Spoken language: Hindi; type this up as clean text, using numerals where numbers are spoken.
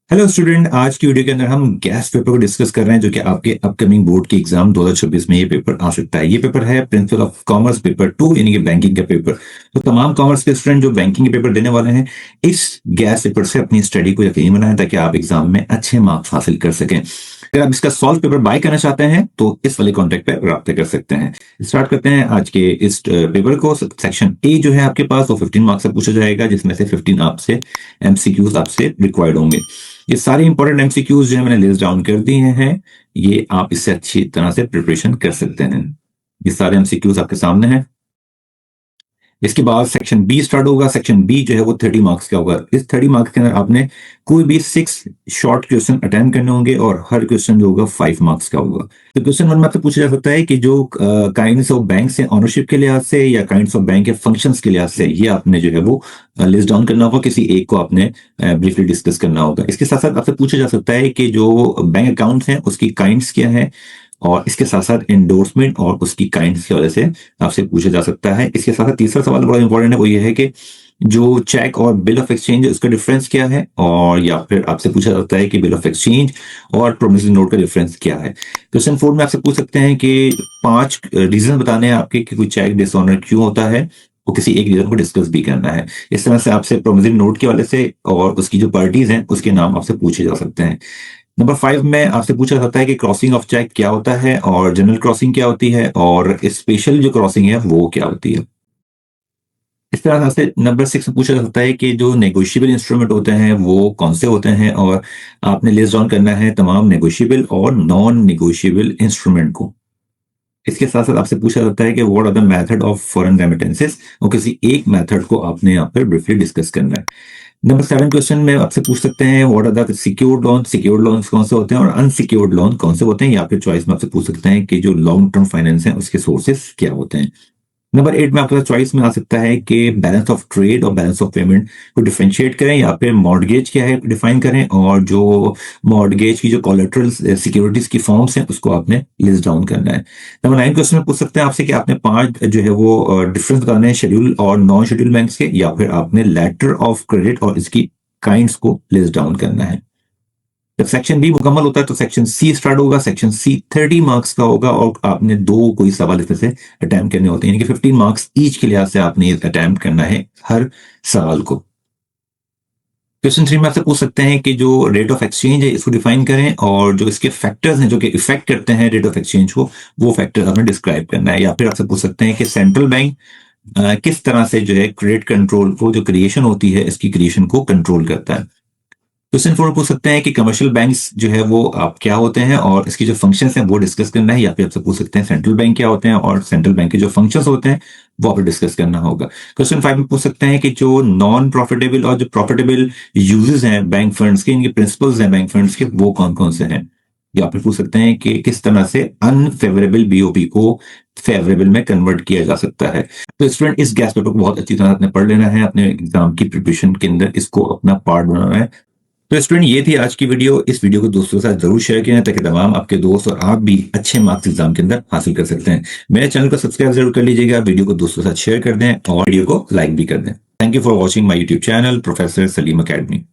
हेलो स्टूडेंट, आज की वीडियो के अंदर हम गैस पेपर को डिस्कस कर रहे हैं जो कि आपके अपकमिंग बोर्ड के एग्जाम 2026 में ये पेपर आ सकता है। ये पेपर है प्रिंसिपल ऑफ कॉमर्स पेपर 2 यानी कि बैंकिंग का पेपर। तो तमाम कॉमर्स के स्टूडेंट जो बैंकिंग के पेपर देने वाले हैं, इस गैस पेपर से अपनी स्टडी को यकीनी बनाएं ताकि आप एग्जाम में अच्छे मार्क्स हासिल कर सकें। अगर आप इसका सॉल्व पेपर बाय करना चाहते हैं तो इस वाले कॉन्टेक्ट पे रब्ता कर सकते हैं। स्टार्ट करते हैं आज के इस पेपर को। सेक्शन ए जो है आपके पास वो 15 मार्क्स से पूछा जाएगा, जिसमें से 15 आपसे एमसीक्यूज आपसे रिक्वायर्ड होंगे। ये सारे इंपॉर्टेंट एमसीक्यूज जो है मैंने लिस्ट डाउन कर दिए हैं, ये आप इससे अच्छी तरह से प्रिपरेशन कर सकते हैं। ये सारे एमसीक्यूज आपके सामने हैं। इसके बाद सेक्शन बी स्टार्ट होगा। सेक्शन बी जो है वो 30 मार्क्स का होगा। इस 30 मार्क्स के अंदर आपने कोई भी 6 शॉर्ट क्वेश्चन अटेम्प्ट करने होंगे और हर क्वेश्चन जो होगा 5 मार्क्स का होगा। तो क्वेश्चन 1 में आपसे पूछा जा सकता है कि जो काइंड्स ऑफ बैंक से ऑनरशिप के लिहाज से या काइंड्स ऑफ बैंक के फंक्शंस के लिहाज से, ये आपने जो है वो लिस्ट डाउन करना होगा। किसी एक को आपने ब्रीफली डिस्कस करना होगा। इसके साथ साथ आपसे पूछा जा सकता है कि जो बैंक अकाउंट्स हैं उसकी काइंड्स क्या है, और इसके साथ साथ एंडोर्समेंट और उसकी काइंड्स की वजह से आपसे पूछा जा सकता है। इसके साथ साथ तीसरा सवाल बड़ा इंपॉर्टेंट है, वो ये है कि जो चेक और बिल ऑफ एक्सचेंज है उसका डिफरेंस क्या है, और या फिर आपसे पूछा जाता है कि बिल ऑफ एक्सचेंज और प्रोमिसरी नोट का डिफरेंस क्या है। क्वेश्चन 4 में आपसे पूछ सकते हैं कि 5 रीजन बताने हैं आपके कि कोई चेक डिसऑनर क्यों होता है, वो किसी एक रीजन को डिस्कस भी करना है। इस तरह से आपसे प्रोमिसरी नोट के वाले से और उसकी जो पार्टीज हैं उसके नाम आपसे पूछे जा सकते हैं। नंबर 5 में आपसे पूछा जाता है कि क्रॉसिंग ऑफ चेक क्या होता है, और जनरल क्रॉसिंग क्या होती है, और स्पेशल जो क्रॉसिंग है वो क्या होती है। इस तरह से नंबर 6 में पूछा जा सकता है कि जो नेगोशिएबल इंस्ट्रूमेंट होते हैं वो कौन से होते हैं, और आपने लिस्ट डाउन करना है तमाम नेगोशिएबल और नॉन नेगोशिएबल इंस्ट्रूमेंट को। इसके साथ साथ आपसे पूछा जाता है कि what are the method of foreign remittances, और किसी एक मेथड को आपने यहाँ पर ब्रीफली डिस्कस करना है। नंबर 7 क्वेश्चन में आपसे पूछ सकते हैं what are the secured loan, secured loans कौन से होते हैं और अनसिक्योर्ड लोन कौन से होते हैं, या फिर चॉइस में आपसे पूछ सकते हैं कि जो लॉन्ग टर्म फाइनेंस है उसके सोर्सेस क्या होते हैं। नंबर 8 में आपके पास चॉइस में आ सकता है कि बैलेंस ऑफ ट्रेड और बैलेंस ऑफ पेमेंट को डिफरेंशिएट करें, या फिर मॉर्गेज क्या है डिफाइन करें, और जो मॉर्गेज की जो कोलेटरल सिक्योरिटीज की फॉर्म्स हैं उसको आपने लिस्ट डाउन करना है। नंबर 9 क्वेश्चन में पूछ सकते हैं आपसे कि आपने 5 जो है वो डिफरेंस बताने हैं शेड्यूल और नॉन शेड्यूल बैंक्स के, या फिर आपने लेटर ऑफ क्रेडिट और इसकी काइंड्स को लिस्ट डाउन करना है। जब सेक्शन बी मुकम्मल होता है तो सेक्शन सी स्टार्ट होगा। सेक्शन सी 30 मार्क्स का होगा और आपने 2 कोई सवाल इसमें से अटेम्प्ट करने होते हैं, यानी कि 15 मार्क्स ईच के लिहाज से आपने अटेम्प्ट करना है हर सवाल को। क्वेश्चन 3 में आपसे पूछ सकते हैं कि जो रेट ऑफ एक्सचेंज है इसको डिफाइन करें, और जो इसके फैक्टर्स हैं जो कि इफेक्ट करते हैं रेट ऑफ एक्सचेंज को, वो फैक्टर्स आपने डिस्क्राइब करना है। या फिर आपसे पूछ सकते हैं कि सेंट्रल बैंक किस तरह से जो है क्रेडिट कंट्रोल को, जो क्रिएशन होती है इसकी क्रिएशन को कंट्रोल करता है। क्वेश्चन 4 पूछ सकते हैं कि कमर्शियल बैंक्स जो है वो आप क्या होते हैं और इसकी जो फंक्शंस हैं वो डिस्कस करना है। या फिर आपसे पूछ सकते हैं सेंट्रल बैंक क्या होते हैं और सेंट्रल बैंक के जो फंक्शंस होते हैं वो आपको डिस्कस करना होगा। क्वेश्चन 5 में पूछ सकते हैं कि जो नॉन प्रॉफिटेबल और जो प्रॉफिटेबल यूजेस हैं बैंक फंड्स के, इनके प्रिंसिपल्स हैं बैंक फंड्स के, वो कौन कौन से हैं। या फिर पूछ सकते हैं कि किस तरह से अनफेवरेबल बीओपी को फेवरेबल में कन्वर्ट किया जा सकता है। तो स्टूडेंट, इस गैस पेपर को बहुत अच्छी तरह अपने पढ़ लेना है, अपने एग्जाम की प्रिपरेशन के अंदर इसको अपना पार्ट बनाना है। तो स्टूडेंट, ये थी आज की वीडियो। इस वीडियो को दोस्तों के साथ जरूर शेयर करें ताकि तमाम आपके दोस्त और आप भी अच्छे मार्क्स एग्जाम के अंदर हासिल कर सकते हैं। मेरे चैनल को सब्सक्राइब जरूर कर लीजिएगा, वीडियो को दोस्तों के साथ शेयर कर दें और वीडियो को लाइक भी कर दें। Thank you for watching my YouTube channel professor Salim academy.